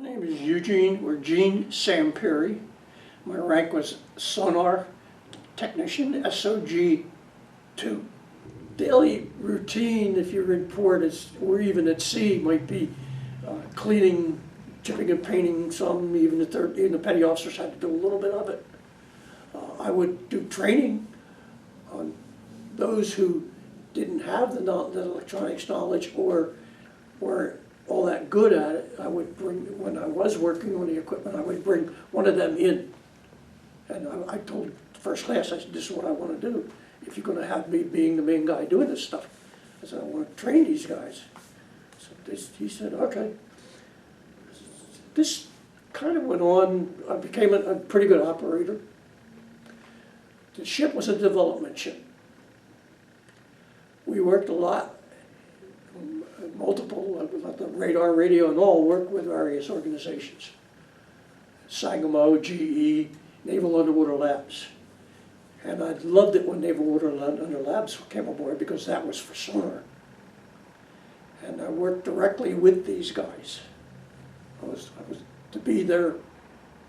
name is Eugene, or Gene Sampieri. My rank was sonar technician, SOG-2. Daily routine, if you're in port, or even at sea, might be cleaning, chipping and painting some. Even the petty officers had to do a little bit of it. I would do training on those who didn't have the electronics knowledge or weren't all that good at it. I would bring, when I was working on the equipment, I would bring one of them in. And I told the first class, I said, this is what I want to do. If you're going to have me being the main guy doing this stuff, I said, I want to train these guys. So he said, okay. This kind of went on. I became a pretty good operator. The ship was a development ship. We worked a lot, multiple, the radar, radio, and all, worked with various organizations. Sangamo, GE, Naval Underwater Labs. And I loved it when Naval Underwater Labs came aboard because that was for sonar. And I worked directly with these guys. I was to be their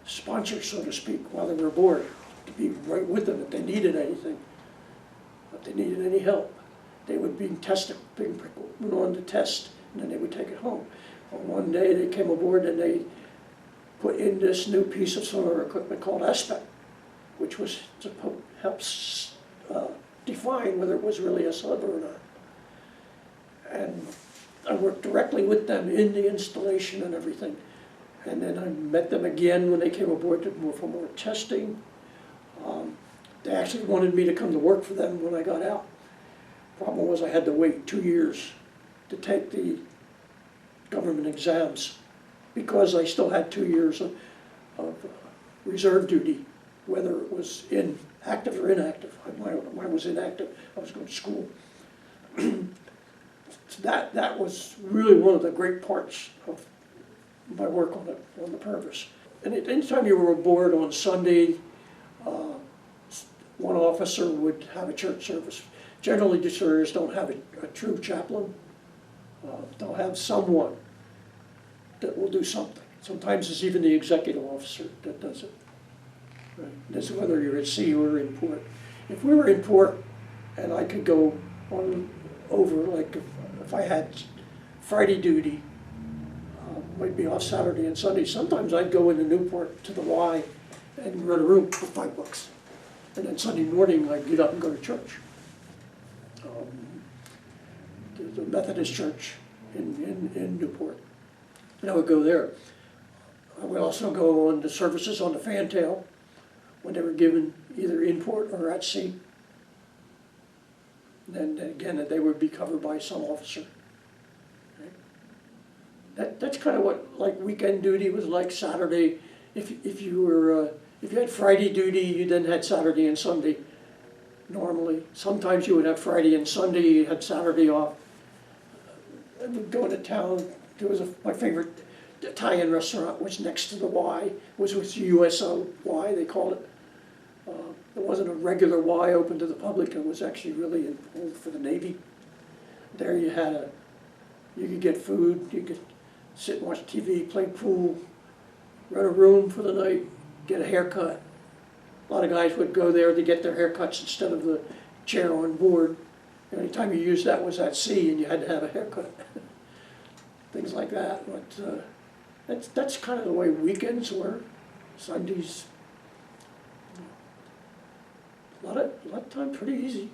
sponsor, so to speak, while they were aboard, to be right with them if they needed anything, if they needed any help. They would be tested, went on to test, and then they would take it home. And one day they came aboard and they put in this new piece of sonar equipment called SPEC, which was to help define whether it was really a sub or not. And I worked directly with them in the installation and everything. And then I met them again when they came aboard for more testing. They actually wanted me to come to work for them when I got out. Problem was I had to wait 2 years to take the government exams because I still had 2 years of reserve duty, whether it was active or inactive. Mine was inactive. I was going to school. So that was really one of the great parts of my work on the Purvis. And anytime you were aboard on Sunday, one officer would have a church service. Generally, destroyers don't have a true chaplain. They'll have someone that will do something. Sometimes it's even the executive officer that does it. Right? That's whether you're at sea or in port. If we were in port and I could go on over, like if I had Friday duty, might be off Saturday and Sunday, sometimes I'd go into Newport to the Y and rent a room for $5. And then Sunday morning I'd get up and go to church. The Methodist church in Newport. And I would go there. I would also go on the services on the fantail when they were given either in port or at sea. And then again, that they would be covered by some officer. That's kind of what like weekend duty was like. Saturday, if you had Friday duty, you then had Saturday and Sunday. Normally, sometimes you would have Friday and Sunday. You had Saturday off. I would go into town. There was my favorite Italian restaurant was next to the Y. Was USO Y, they called it. It wasn't a regular Y open to the public. It was actually really for the Navy. There you could get food. You could sit and watch TV, play pool, rent a room for the night, get a haircut. A lot of guys would go there to get their haircuts instead of the chair on board. The only time you used that was at sea and you had to have a haircut. Things like that. But that's kind of the way weekends were. Sundays, a lot of time pretty easy.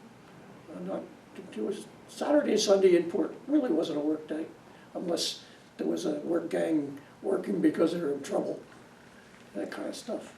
It was Saturday and Sunday in port. Really wasn't a work day, unless there was a work gang working because they were in trouble. That kind of stuff.